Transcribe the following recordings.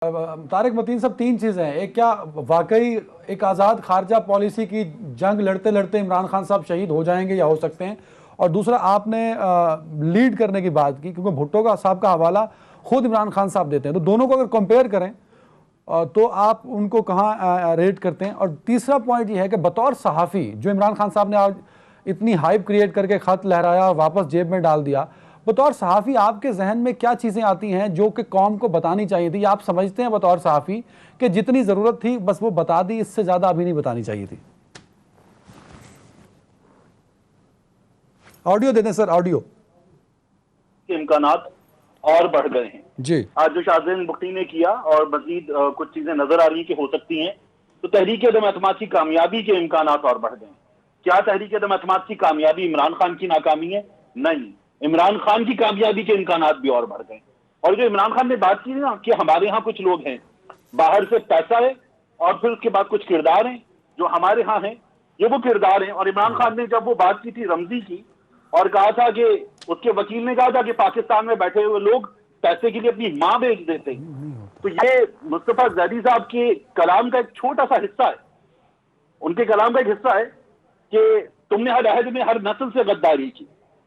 طارق متین صاحب، تین چیزیں ہیں. ایک، کیا واقعی ایک آزاد خارجہ پالیسی کی جنگ لڑتے لڑتے عمران خان صاحب شہید ہو جائیں گے یا ہو سکتے ہیں؟ اور دوسرا، آپ نے لیڈ کرنے کی بات کی، کیونکہ بھٹو کا صاحب کا حوالہ خود عمران خان صاحب دیتے ہیں، تو دونوں کو اگر کمپیئر کریں تو آپ ان کو کہاں ریٹ کرتے ہیں؟ اور تیسرا پوائنٹ یہ ہے کہ بطور صحافی، جو عمران خان صاحب نے آج اتنی ہائپ کریٹ کر کے خط لہرایا اور واپس جیب میں ڈال دیا، بطور صحافی آپ کے ذہن میں کیا چیزیں آتی ہیں جو کہ قوم کو بتانی چاہیے تھی؟ آپ سمجھتے ہیں بطور صحافی کہ جتنی ضرورت تھی بس وہ بتا دی، اس سے زیادہ ابھی نہیں بتانی چاہیے تھی؟ آڈیو دے دیں سر، آڈیو. کے امکانات اور بڑھ گئے ہیں جی. آج جو شاہزین بخاری نے کیا، اور مزید کچھ چیزیں نظر آ رہی ہیں کہ ہو سکتی ہیں، تو تحریک عدم اعتماد کی کامیابی کے امکانات اور بڑھ گئے ہیں. کیا تحریک عدم اعتماد کی کامیابی عمران خان کی ناکامی ہے؟ نہیں، عمران خان کی کامیابی کے امکانات بھی اور بڑھ گئے. اور جو عمران خان نے بات کی نا کہ ہمارے ہاں کچھ لوگ ہیں، باہر سے پیسہ ہے اور پھر اس کے بعد کچھ کردار ہیں جو ہمارے ہاں ہیں، یہ وہ کردار ہیں. اور عمران خان نے جب وہ بات کی تھی رمزی کی، اور کہا تھا کہ اس کے وکیل نے کہا تھا کہ پاکستان میں بیٹھے ہوئے لوگ پیسے کے لیے اپنی ماں بیچ دیتے، تو یہ مصطفیٰ زیدی صاحب کے کلام کا ایک چھوٹا سا حصہ ہے. ان کے کلام کا ایک حصہ ہے کہ تم نے ہر عہد میں ہر نسل سے غداری کی،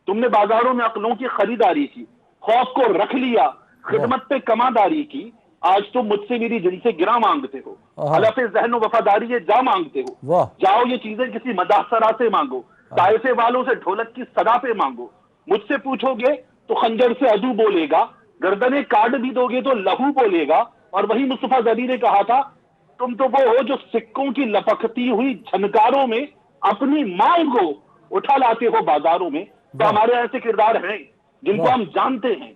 تم نے بازاروں میں عقلوں کی خریداری کی، خوف کو رکھ لیا، خدمت پہ کماداری کی، آج تم مجھ سے میری جن سے گرا مانگتے ہو، حلف ذہن و وفاداری یہ جا مانگتے ہو. جاؤ یہ چیزیں کسی مداح سرا سے مانگو، طائفے والوں سے ڈھولک کی صدا پہ مانگو. مجھ سے پوچھو گے تو خنجر سے عدو بولے گا، گردنیں کاٹ بھی دو گے تو لہو بولے گا. اور وہی مصطفیٰ زیدی نے کہا تھا، تم تو وہ ہو جو سکوں کی لپکتی ہوئی جھنکاروں میں اپنی مانگ کو اٹھا لاتے ہو بازاروں میں. تو ہمارے ایسے کردار ہیں جن کو ہم جانتے ہیں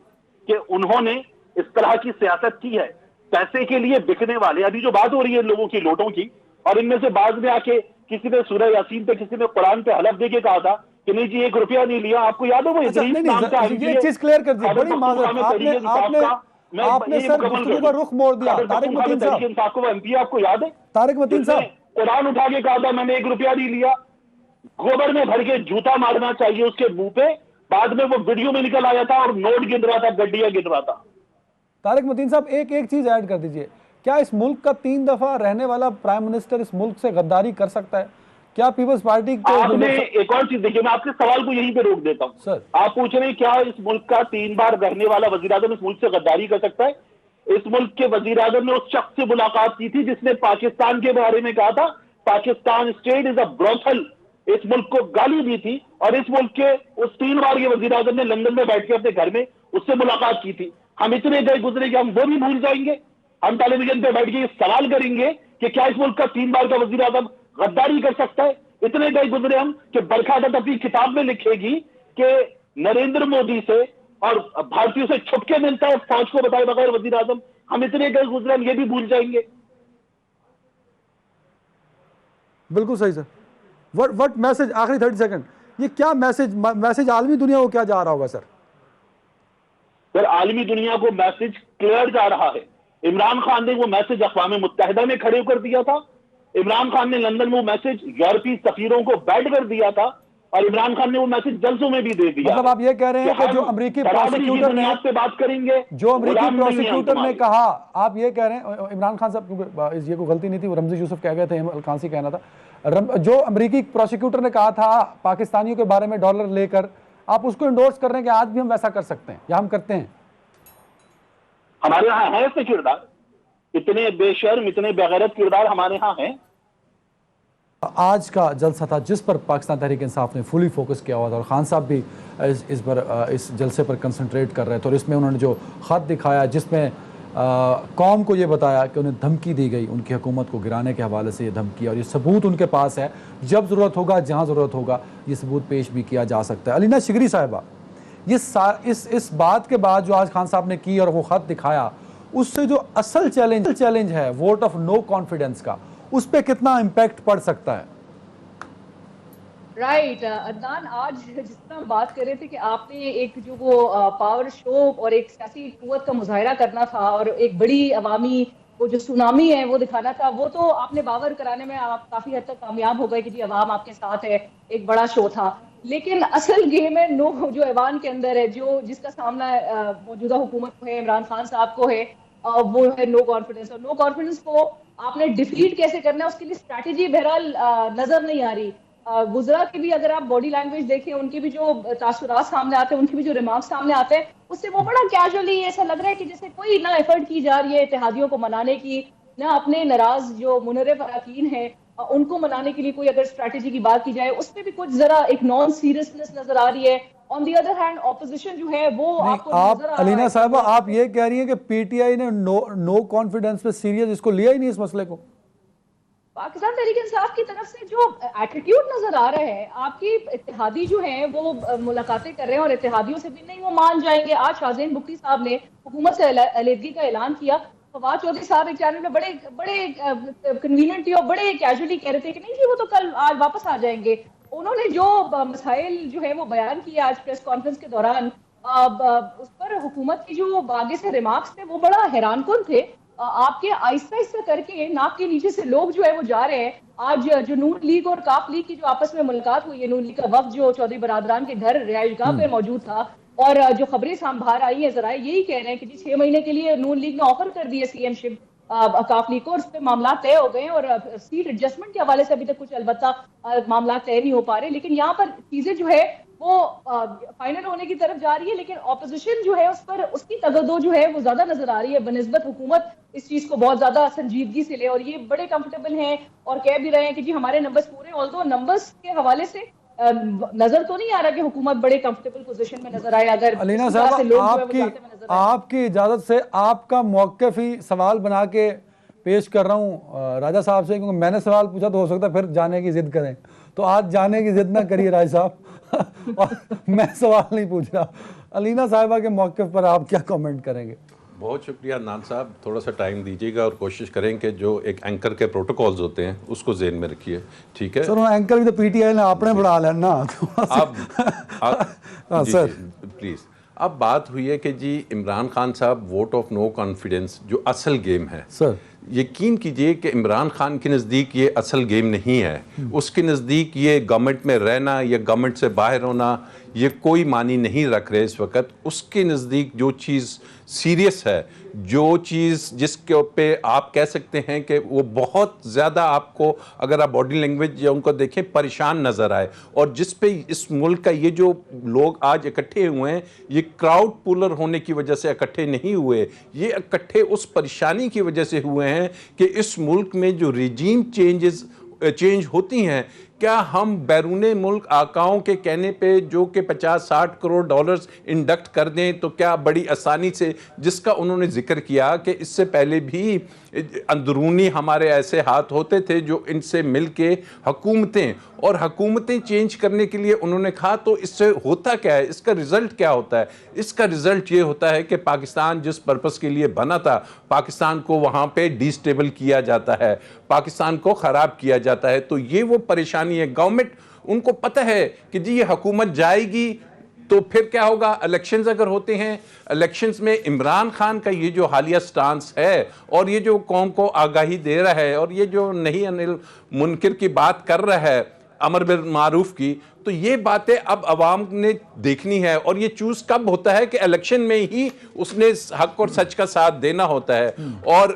کہ انہوں نے اس طرح کی سیاست کی ہے، پیسے کے لیے بکنے والے. ابھی جو بات ہو رہی ہے لوگوں کی نوٹوں کی، اور ان میں سے بعض نے آ کے کسی نے سورہ یاسین پہ، کسی نے قرآن پہ حلف دے کے کہا تھا کہ نہیں جی 1 روپیہ نہیں لیا. آپ کو یاد ہے وہ ادریس نام کا یہ چیز کلیئر کر دی، بڑی معذرت، آپ نے سر گفتگو کا رخ موڑ دیا. طارق متین صاحب، انصاف کو ایم پی آپ کو یاد ہے طارق متین جس نے صاحب، قرآن اٹھا کے کہا تھا میں نے 1 روپیہ نہیں لیا، گوبر میں بھر کے جوتا مارنا چاہیے اس کے منہ پہ. بعد میں وہ ویڈیو میں نکل آیا تھا اور نوٹ گن رہا تھا، گڈیاں گن رہا تھا. طارق متین صاحب، ایک چیز ایڈ کر دیجئے، کیا اس ملک کا 3 دفعہ رہنے والا پرائم منسٹر اس ملک سے غداری کر سکتا ہے؟ کیا پیپلز پارٹی کے آپ نے ایک اور چیز دیکھیے، میں آپ کے سوال کو یہیں پہ روک دیتا ہوں. سر، آپ پوچھ رہے ہیں کیا اس ملک کا 3 بار رہنے والا وزیر اعظم اس ملک سے غداری کر سکتا ہے؟ اس ملک کے وزیر اعظم نے اس شخص سے ملاقات کی تھی جس نے پاکستان کے بارے میں کہا تھا پاکستان اسٹیٹ از اے بروتھل، اس ملک کو گالی دی تھی. اور اس ملک کے اس 3 بار کے وزیر اعظم نے لندن میں بیٹھ کے اپنے گھر میں اس سے ملاقات کی تھی. ہم اتنے گئے گزرے کہ ہم وہ بھی بھول جائیں گے؟ ہم ٹیلی ویژن پہ بیٹھ کے یہ سوال کریں گے کہ کیا اس ملک کا 3 بار کا وزیر اعظم غداری کر سکتا ہے؟ اتنے گئے گزرے ہم کہ برکھا دت اپنی کتاب میں لکھے گی کہ نریندر مودی سے اور بھارتیوں سے چھپ کے ملتا ہے فوج کو بتائے بغیر وزیر اعظم. ہم اتنے گئے گزرے ہم یہ بھی بھول جائیں گے؟ بالکل صحیح سر. وٹ میسج، آخری 30 سیکنڈ، یہ کیا میسج عالمی دنیا کو کیا جا رہا ہوگا سر؟ سر عالمی دنیا کو میسج کلیئر جا رہا ہے. عمران خان نے وہ میسج اقوام متحدہ میں کھڑے کر دیا تھا، عمران خان نے لندن میں وہ میسج یورپی سفیروں کو بیٹھ کر دیا تھا، اور عمران خان نے وہ میسج جلسوں میں بھی دے دیا. مطلب آپ یہ کہہ رہے ہیں کہ جو امریکی پروسیکیوٹر نے سے بات کریں گے، جو امریکی پروسیکیوٹر نے کہا، آپ یہ کہہ رہے ہیں عمران خان صاحب، کیونکہ یہ کوئی غلطی نہیں تھی، وہ رمزی یوسف کہہ گئے تھے، القانسی کہنا تھا، جو امریکی پروسیکیوٹر نے کہا تھا پاکستانیوں کے بارے میں ڈالر لے کر، آپ اس کو انڈورس کر رہے ہیں کہ آج بھی ہم ویسا کر سکتے ہیں یا ہم کرتے ہیں؟ ہمارے ہاں ہیں ایسے کردار، اتنے بے شرم، اتنے بغیرت کردار ہمارے ہاں ہیں. آج کا جلسہ تھا جس پر پاکستان تحریک انصاف نے فلی فوکس کیا ہوا تھا، اور خان صاحب بھی اس جلسے پر کنسنٹریٹ کر رہے تھے، اور اس میں انہوں نے جو خط دکھایا جس میں قوم کو یہ بتایا کہ انہیں دھمکی دی گئی، ان کی حکومت کو گرانے کے حوالے سے یہ دھمکی، اور یہ ثبوت ان کے پاس ہے، جب ضرورت ہوگا، جہاں ضرورت ہوگا، یہ ثبوت پیش بھی کیا جا سکتا ہے. علینا شگری صاحبہ، اس بات کے بعد جو آج خان صاحب نے کی اور وہ خط دکھایا، اس سے جو اصل چیلنج ہے ووٹ آف نو کانفیڈنس کا، اس پہ کتنا امپیکٹ پڑ سکتا ہے؟ رائٹ عدنان، آج جس طرح بات کر رہے تھے کہ آپ نے ایک جو وہ پاور شو اور ایک سیاسی قوت کا مظاہرہ کرنا تھا اور ایک بڑی عوامی وہ جو سونامی ہے وہ دکھانا تھا، وہ تو آپ نے باور کرانے میں آپ کافی حد تک کامیاب ہو گئے کہ جی عوام آپ کے ساتھ ہے، ایک بڑا شو تھا. لیکن اصل گیم ہے نو جو ایوان کے اندر ہے، جس کا سامنا موجودہ حکومت کو ہے، عمران خان صاحب کو ہے. وہ ہے نو کانفیڈنس. اور نو کانفیڈنس کو آپ نے ڈیفیٹ کیسے کرنا ہے اس کے لیے اسٹریٹجی بہرحال نظر نہیں آ رہی. وزراء کی بھی اگر آپ باڈی لینگویج دیکھیں, ان کی بھی جو تاثرات سامنے آتے ہیں, ان کی بھی جو ریمارکس سامنے آتے ہیں, اس سے وہ بڑا کیجولی ایسا لگ رہا ہے کہ جیسے کوئی نہ ایفرٹ کی جا رہی ہے اتحادیوں کو منانے کی, نہ اپنے ناراض جو منحرف اراکین ہیں ان کو منانے کے لیے کوئی اگر اسٹریٹجی کی بات کی جائے اس پہ بھی کچھ ذرا ایک نان سیریسنس نظر آ رہی ہے. آن دی ادر ہینڈ اپوزیشن جو ہے وہ آپ کو نظر آ رہا ہے. علینا صاحبہ آپ یہ کہہ رہی ہیں کہ پی ٹی آئی نے نو کانفیڈنس پہ سیریس اس کو لیا ہی نہیں اس مسئلے کو؟ پاکستان تحریک انصاف کی طرف سے جو ایٹیٹیوڈ نظر آ رہا ہے, آپ کی اتحادی جو ہیں وہ ملاقاتیں کر رہے ہیں اور اتحادیوں سے بھی نہیں وہ مان جائیں گے. آج شاہزین بگٹی صاحب نے حکومت سے علیحدگی کا اعلان کیا. فواد چودھری صاحب ایک چینل میں بڑے کنوینئنٹلی اور بڑے کیجولی کہہ رہے تھے کہ نہیں جی وہ تو کل آج واپس آ جائیں گے. انہوں نے جو مسائل جو ہے وہ بیان کیے آج پریس کانفرنس کے دوران, اس پر حکومت کی جو آگے سے ریمارکس تھے وہ بڑا حیران کن تھے. آپ کے آہستہ آہستہ کر کے ناک کے نیچے سے لوگ جو ہے وہ جا رہے ہیں. آج جو نون لیگ اور کاف لیگ کی جو آپس میں ملاقات ہوئی ہے, نون لیگ کا وفد جو چودھری برادران کے گھر رہائش گاہ پہ موجود تھا, اور جو خبریں باہر آئی ہیں ذرائع یہی کہہ رہے ہیں کہ جی 6 مہینے کے لیے نون لیگ نے آفر کر دی ہے سی ایم شپ کاف لیگ کو, اور اس پہ معاملات طے ہو گئے ہیں, اور سیٹ ایڈجسٹمنٹ کے حوالے سے ابھی تک کچھ البتہ معاملات طے نہیں ہو پا رہے. لیکن یہاں پر چیزیں جو ہے وہ فائنل ہونے کی طرف جا رہی ہے, لیکن اپوزیشن جو ہے اس پر اس کی تگدو جو ہے وہ زیادہ نظر آ رہی ہے بنسبت حکومت اس چیز کو بہت زیادہ سنجیدگی سے لے, اور یہ بڑے کمفرٹیبل ہیں اور کہہ بھی رہے ہیں کہ جی ہمارے نمبرز پورے. آلدو نمبرز کے حوالے سے نظر تو نہیں آ رہا کہ حکومت بڑے کمفرٹیبل پوزیشن میں نظر آئے. اگر علینا صاحب آپ کی اجازت سے آپ کا موقف ہی سوال بنا کے پیش کر رہا ہوں راجہ صاحب سے, کیونکہ میں نے سوال پوچھا تو ہو سکتا ہے پھر جانے کی ضد کریں, تو آج جانے کی ضد نہ کریے راجہ صاحب اور میں سوال نہیں پوچھ رہا. علینا صاحبہ کے موقف پر آپ کیا کامنٹ کریں گے؟ بہت شکریہ عدنان صاحب, تھوڑا سا ٹائم دیجیے گا اور کوشش کریں کہ جو ایک اینکر کے پروٹوکولز ہوتے ہیں اس کو ذہن میں رکھیے, ٹھیک ہے سر؟ اینکر بھی تو پی ٹی آئی نے آپ نے بڑھا لینا سر پلیز. اب بات ہوئی ہے کہ جی عمران خان صاحب ووٹ آف نو کانفیڈنس جو اصل گیم ہے سر, یقین کیجئے کہ عمران خان کے نزدیک یہ اصل گیم نہیں ہے. اس کے نزدیک یہ گورنمنٹ میں رہنا یا گورنمنٹ سے باہر ہونا یہ کوئی معنی نہیں رکھ رہے اس وقت. اس کے نزدیک جو چیز سیریس ہے, جو چیز جس کے پہ آپ کہہ سکتے ہیں کہ وہ بہت زیادہ آپ کو اگر آپ باڈی لینگویج یا ان کو دیکھیں پریشان نظر آئے, اور جس پہ اس ملک کا یہ جو لوگ آج اکٹھے ہوئے ہیں یہ کراؤڈ پولر ہونے کی وجہ سے اکٹھے نہیں ہوئے, یہ اکٹھے اس پریشانی کی وجہ سے ہوئے ہیں کہ اس ملک میں جو ریجیم چینج ہوتی ہیں, کیا ہم بیرون ملک آقاؤں کے کہنے پہ جو کہ 50-60 کروڑ ڈالرز انڈکٹ کر دیں تو کیا بڑی آسانی سے, جس کا انہوں نے ذکر کیا کہ اس سے پہلے بھی اندرونی ہمارے ایسے ہاتھ ہوتے تھے جو ان سے مل کے حکومتیں چینج کرنے کے لیے انہوں نے کہا, تو اس سے ہوتا کیا ہے, اس کا رزلٹ کیا ہوتا ہے؟ اس کا رزلٹ یہ ہوتا ہے کہ پاکستان جس پرپس کے لیے بنا تھا پاکستان کو وہاں پہ ڈی سٹیبل کیا جاتا ہے, پاکستان کو خراب کیا جاتا ہے. تو یہ وہ پریشانی ہے. گورنمنٹ ان کو پتہ ہے کہ جی یہ حکومت جائے گی تو پھر کیا ہوگا, الیکشنز اگر ہوتے ہیں, الیکشنز میں عمران خان کا یہ جو حالیہ سٹانس ہے اور یہ جو قوم کو آگاہی دے رہا ہے اور یہ جو نہیں انل منکر کی بات کر رہا ہے امر بالمعروف کی, تو یہ باتیں اب عوام نے دیکھنی ہے. اور یہ چوز کب ہوتا ہے کہ الیکشن میں ہی اس نے حق اور سچ کا ساتھ دینا ہوتا ہے. اور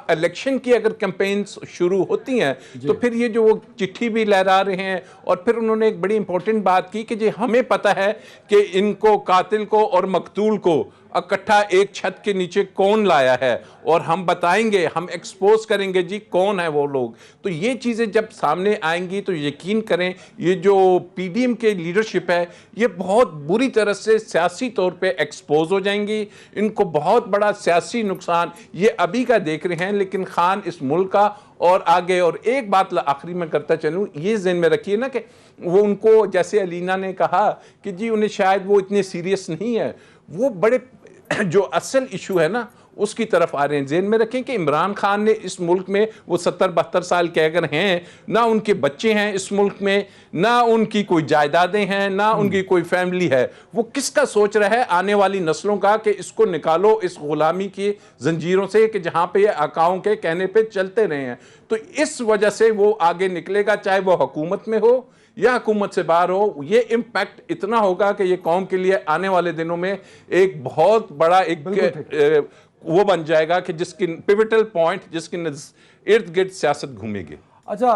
الیکشن کی اگر کیمپینز شروع ہوتی ہیں تو پھر یہ جو وہ چٹھی بھی لہرا رہے ہیں, اور پھر انہوں نے ایک بڑی امپورٹنٹ بات کی کہ جی ہمیں پتہ ہے کہ ان کو قاتل کو اور مقتول کو اکٹھا ایک چھت کے نیچے کون لایا ہے, اور ہم بتائیں گے, ہم ایکسپوز کریں گے جی کون ہے وہ لوگ. تو یہ چیزیں جب سامنے آئیں گی تو یقین کریں یہ جو پی ڈی ایم کے لیڈرشپ ہے یہ بہت بری طرح سے سیاسی طور پہ ایکسپوز ہو جائیں گی. ان کو بہت بڑا سیاسی نقصان یہ ابھی کا دیکھ رہے ہیں, لیکن خان اس ملک کا اور آگے. اور ایک بات آخری میں کرتا چلوں, یہ ذہن میں رکھیے نا کہ وہ ان کو جیسے علینا نے کہا کہ جی انہیں شاید وہ اتنے سیریس نہیں ہے, وہ بڑے جو اصل ایشو ہے نا اس کی طرف آ رہے ہیں. ذہن میں رکھیں کہ عمران خان نے اس ملک میں وہ 70-72 سال کے اگر ہیں, نہ ان کے بچے ہیں اس ملک میں, نہ ان کی کوئی جائیدادیں ہیں, نہ ان کی کوئی فیملی ہے. وہ کس کا سوچ رہا ہے آنے والی نسلوں کا کہ اس کو نکالو اس غلامی کی زنجیروں سے کہ جہاں پہ یہ آقاؤں کے کہنے پہ چلتے رہے ہیں. تو اس وجہ سے وہ آگے نکلے گا, چاہے وہ حکومت میں ہو یا حکومت سے باہر ہو. یہ امپیکٹ اتنا ہوگا کہ یہ قوم کے لیے آنے والے دنوں میں ایک بہت بڑا ایک وہ بن جائے گا کہ جس کی پیوٹل پوائنٹ جس کے ارد گرد سیاست گھومے گی. اچھا